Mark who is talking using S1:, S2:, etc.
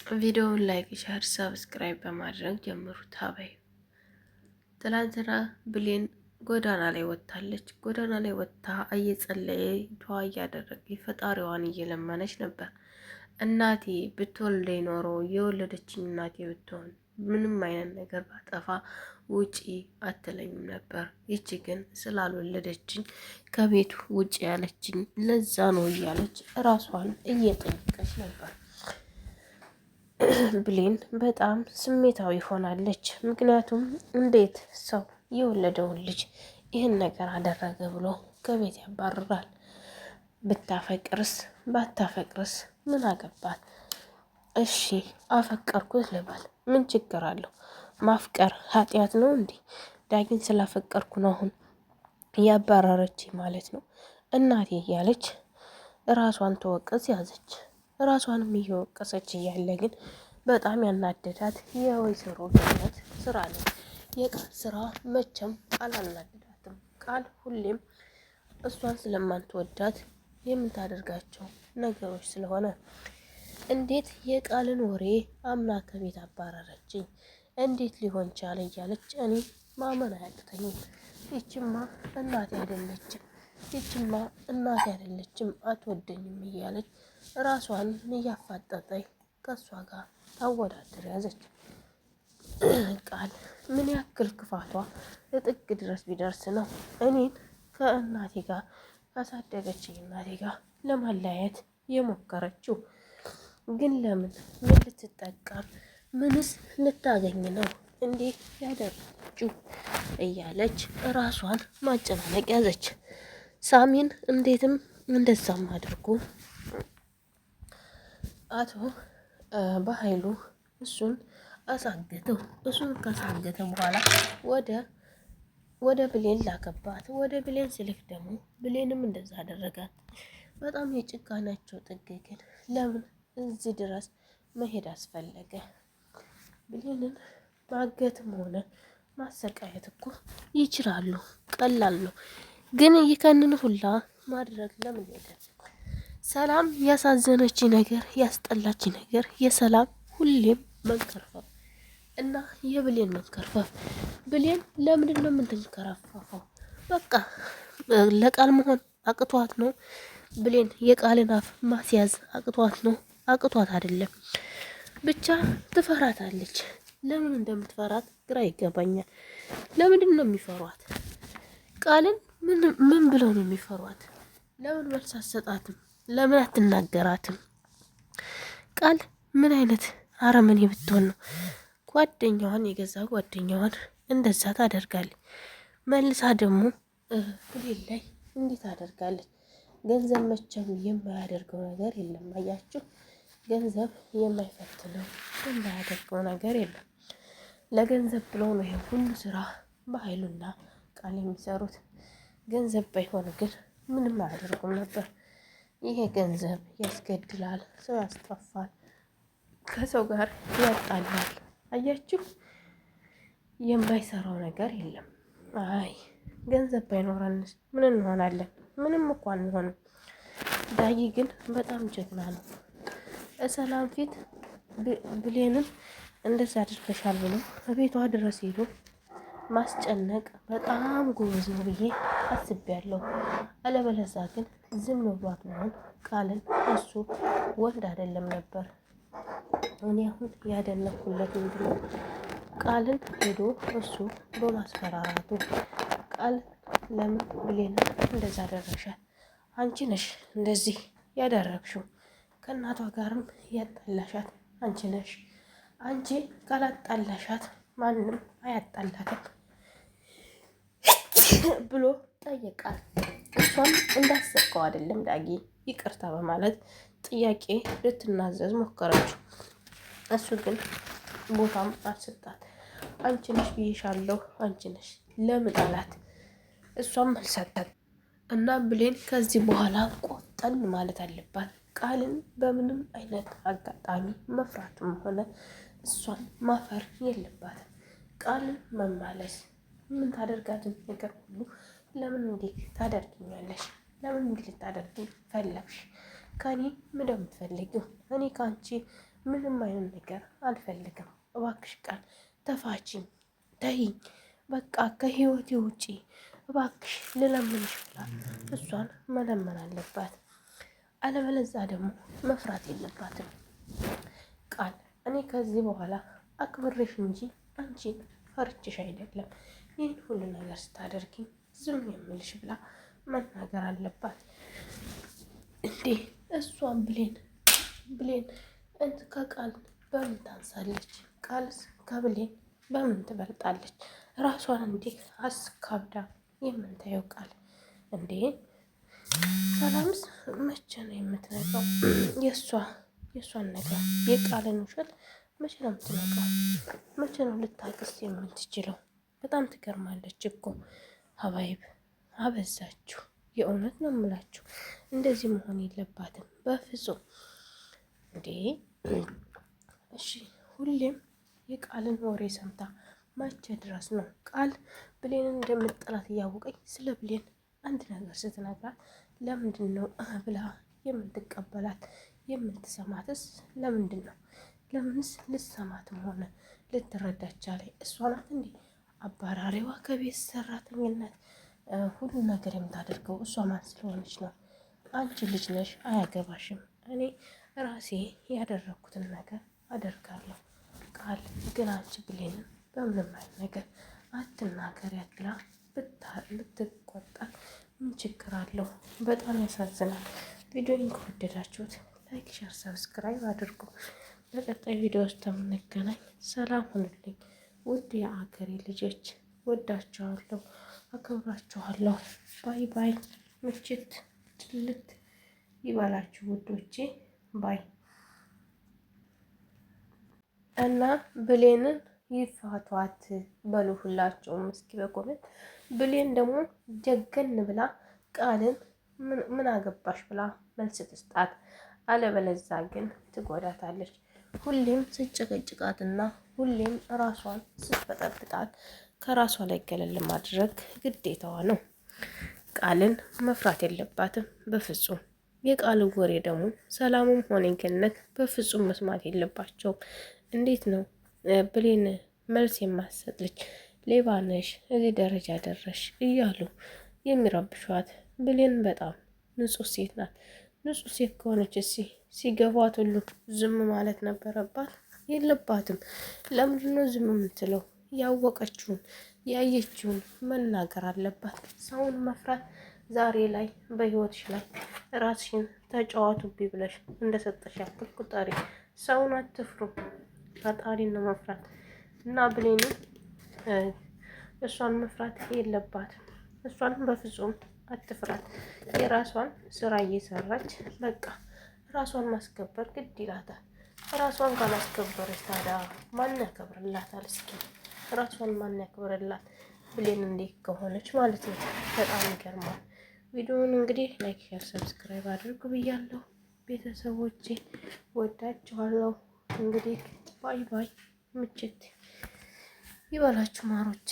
S1: ቪዲዮውን ላይክ፣ ሸር፣ ሰብስክራይብ በማድረግ ጀምሩት። ሀበይ ትላንትና ብሌን ጎዳና ላይ ወጥታለች። ጎዳና ላይ ወጥታ እየጸለየ ዱዓ እያደረገች ፈጣሪዋን እየለመነች ነበር። እናቴ ብትወልደኝ ኖሮ የወለደችኝ እናቴ ብትሆን ምንም አይነት ነገር ባጠፋ ውጪ አትለኝም ነበር። ይቺ ግን ስላልወለደችኝ ከቤቱ ውጪ ያለችኝ ለዛ ነው እያለች ራሷን እየጠየቀች ነበር። ብሌን በጣም ስሜታዊ ሆናለች። ምክንያቱም እንዴት ሰው የወለደውን ልጅ ይህን ነገር አደረገ ብሎ ከቤት ያባርራል? ብታፈቅርስ ባታፈቅርስ ምን አገባት? እሺ አፈቀርኩት ልበል፣ ምን ችግር አለው? ማፍቀር ኃጢአት ነው እንዴ? ዳግን ስላፈቀርኩ ነው አሁን ያባረረች ማለት ነው እናቴ እያለች ራሷን ተወቀስ ያዘች። ራሷንም እየወቀሰች እያለ ግን በጣም ያናደዳት የወይዘሮ ገነት ስራ ነው። የቃል ስራ መቼም ቃል አልናደዳትም። ቃል ሁሌም እሷን ስለማትወዳት የምታደርጋቸው ነገሮች ስለሆነ እንዴት የቃልን ወሬ አምና ከቤት አባረረችኝ? እንዴት ሊሆን ቻለ? እያለች እኔ ማመን አያቅተኝም። ይችማ እናቴ አይደለችም፣ ይችማ እናቴ አይደለችም፣ አትወደኝም እያለች ራሷን እያፋጠጠኝ ከእሷ ጋር ታወዳድር ያዘች። ቃል ምን ያክል ክፋቷ ለጥግ ድረስ ቢደርስ ነው እኔን ከእናቴ ጋር ካሳደገችኝ እናቴ ጋር ለማለያየት የሞከረችው? ግን ለምን? ምን ልትጠቀም? ምንስ ልታገኝ ነው እንዲህ ያደረገችው? እያለች ራሷን ማጨናነቅ ያዘች። ሳሚን እንዴትም እንደዛም አድርጎ አቶ በኃይሉ እሱን አሳገተው። እሱን ካሳገተ በኋላ ወደ ብሌን ላከባት። ወደ ብሌን ስልክ ደግሞ ብሌንም እንደዛ አደረጋት። በጣም የጭካናቸው ጥግ ግን ለምን እዚህ ድረስ መሄድ አስፈለገ? ብሌንን ማገትም ሆነ ማሰቃየት እኮ ይችላሉ፣ ቀላል ነው። ግን ይከንን ሁላ ማድረግ ለምን ሄደ? ሰላም ያሳዘነች ነገር ያስጠላች ነገር የሰላም ሁሌም መንከርፈፍ እና የብሌን መንከርፈፍ። ብሌን ለምንድን ነው የምትንከራፈፈው? በቃ ለቃል መሆን አቅቷት ነው። ብሌን የቃልን አፍ ማስያዝ አቅቷት ነው። አቅቷት አይደለም፣ ብቻ ትፈራታለች። ለምን እንደምትፈራት ግራ ይገባኛል። ለምንድን ነው የሚፈሯት? ቃልን ምን ብለው ነው የሚፈሯት? ለምን መልስ አትሰጣትም? ለምን አትናገራትም? ቃል ምን አይነት አረመኔ ብትሆን ነው ጓደኛዋን የገዛ ጓደኛዋን እንደዛ ታደርጋለች? መልሳ ደግሞ ብሌን ላይ እንዴት ታደርጋለች? ገንዘብ መቼም የማያደርገው ነገር የለም። አያችሁ፣ ገንዘብ የማይፈትነው የማያደርገው ነገር የለም። ለገንዘብ ብለው ነው ይሄ ሁሉ ስራ በኃይሉና ቃል የሚሰሩት። ገንዘብ ባይሆን ግን ምንም አያደርጉም ነበር። ይሄ ገንዘብ ያስገድላል፣ ሰው ያስጠፋል፣ ከሰው ጋር ያጣላል። አያችሁ፣ የማይሰራው ነገር የለም። አይ ገንዘብ ባይኖረንስ ምን እንሆናለን? ምንም እኮ አንሆንም። ዳጊ ግን በጣም ጀግና ነው። ሰላም ፊት ብሌንን እንደዛ አድርገሻል ብሎ በቤቷ ድረስ ሄዶ ማስጨነቅ በጣም ጎበዝ ነው ብዬ አስቤያለሁ። አለበለዛ ግን ዝም ብሏት መሆን ቃልን እሱ ወንድ አይደለም ነበር። እኔ አሁን ያደነኩለት ምንድነው ቃልን ሄዶ እሱ በማስፈራራቱ። ቃል ለምን ብሌን እንደዛ አደረግሻት? አንቺ ነሽ እንደዚህ ያደረግሽው። ከእናቷ ጋርም ያጣላሻት አንቺ ነሽ። አንቺ ካላጣላሻት ማንም አያጣላትም ብሎ ጠየቃል። እሷም እንዳሰብከው አይደለም ዳጊ ይቅርታ በማለት ጥያቄ ልትናዘዝ ሞከረች። እሱ ግን ቦታም አልሰጣት። አንቺ ነሽ ብዬሻለሁ፣ አንቺ ነሽ ለምን አላት። እሷም አልሰጣት እና ብሌን ከዚህ በኋላ ቆጠን ማለት አለባት። ቃልን በምንም አይነት አጋጣሚ መፍራትም ሆነ እሷን ማፈር የለባትም። ቃልን መማለስ ምን ታደርጋትን ነገር ሁሉ ለምን እንዲህ ታደርጊኛለሽ? ለምን እንዲህ ልታደርጊ ፈለግሽ? ከኔ ምንድን የምትፈልጊው? እኔ ከአንቺ ምንም አይነት ነገር አልፈልግም። እባክሽ ቃል ተፋችኝ፣ ተይኝ፣ በቃ ከህይወቴ ውጪ እባክሽ ልለምንሽ ብላ እሷን መለመን አለባት። አለበለዛ ደግሞ መፍራት የለባትም። ቃል እኔ ከዚህ በኋላ አክብሬሽ እንጂ አንቺን ፈርችሽ አይደለም ይህን ሁሉ ነገር ስታደርጊኝ ዝም የምልሽ ብላ መናገር አለባት። እንዴ እሷን ብሌን ከቃል በምን ታንሳለች? ቃልስ ከብሌን በምን ትበልጣለች? ራሷን እንዲህ አስካብዳ የምንታየው ቃል እንዴ ሰላምስ መቼ ነው የምትነቃው? የእሷን ነገር የቃልን ውሸት መቼ ነው የምትነቃው? መቼ ነው ልታቅስ የምትችለው? በጣም ትገርማለች እኮ ሀባይብ አበዛችሁ። የእውነት ነው የምላችሁ፣ እንደዚህ መሆን የለባትም በፍጹም። እንዴ እሺ ሁሌም የቃልን ወሬ ሰምታ መቼ ድረስ ነው ቃል ብሌንን እንደምትጠላት እያወቀኝ ስለ ብሌን አንድ ነገር ስትነግራት ለምንድን ነው ብላ የምትቀበላት የምትሰማትስ? ለምንድን ነው? ለምንስ ልትሰማትም ሆነ ልትረዳች ላይ እሷ ናት እንዴ አባራሪዋ ከቤት ሰራተኝነት ሁሉ ነገር የምታደርገው እሷ ማን ስለሆነች ነው? አንቺ ልጅ ነሽ፣ አያገባሽም። እኔ ራሴ ያደረኩትን ነገር አደርጋለሁ። ቃል ግን አንቺ ብሌንን በምንም አይነት ነገር አትናገሪያት ብላ ብትቆጣ ምን ችግር አለው? በጣም ያሳዝናል። ቪዲዮን ከወደዳችሁት ላይክ፣ ሸር፣ ሰብስክራይብ አድርጉ። በቀጣይ ቪዲዮ ውስጥ የምንገናኝ። ሰላም ሁኑልኝ ውድ የአገሬ ልጆች፣ ወዳችኋለሁ፣ አከብራችኋለሁ። ባይ ባይ። ምችት ጭልት ይበላችሁ ውዶቼ። ባይ እና ብሌንን ይፋቷት በሉ ሁላቸውም እስኪ በኮሜንት። ብሌን ደግሞ ጀገን ብላ ቃልን ምን አገባሽ ብላ መልስ ትስጣት። አለበለዛ ግን ትጎዳታለች። ሁሌም ስጨቀጭቃትና ሁሌም ራሷን ስትበጠብጣት ከራሷ ላይ ገለል ማድረግ ግዴታዋ ነው። ቃልን መፍራት የለባትም በፍጹም። የቃል ወሬ ደግሞ ሰላምም ሆነ ገነት በፍጹም መስማት የለባቸውም። እንዴት ነው ብሌን መልስ የማሰጥልች? ሌባ ነሽ፣ እዚህ ደረጃ ደረሽ እያሉ የሚረብሿት። ብሌን በጣም ንጹሕ ሴት ናት። ንጹሕ ሴት ከሆነች ሲገቧት ሁሉ ዝም ማለት ነበረባት? የለባትም። ለምንድነው ዝም የምትለው? ያወቀችውን ያየችውን መናገር አለባት። ሰውን መፍራት ዛሬ ላይ በህይወትሽ ላይ ራስሽን ተጫዋቱብኝ ብለሽ እንደሰጠሽ ያክል ቁጠሪ። ሰውን አትፍሩ፣ ፈጣሪን ነው መፍራት። እና ብሌኒ እሷን መፍራት የለባትም። እሷን በፍጹም አትፍራት። የራሷን ስራ እየሰራች በቃ ራሷን ማስከበር ግድ ይላታል። ራሷን ካላስከበረች ታዲያ ማን ያከብርላታል? እስኪ ራሷን ማን ያክብርላት? ብሌን እንዴት ከሆነች ማለት ነው። በጣም ይገርማል። ቪዲዮውን እንግዲህ ላይክ፣ ሼር፣ ሰብስክራይብ አድርጉ ብያለሁ። ቤተሰቦቼ ወዳችኋለሁ። እንግዲህ ባይ ባይ። ምችት ይበላችሁ ማሮቼ።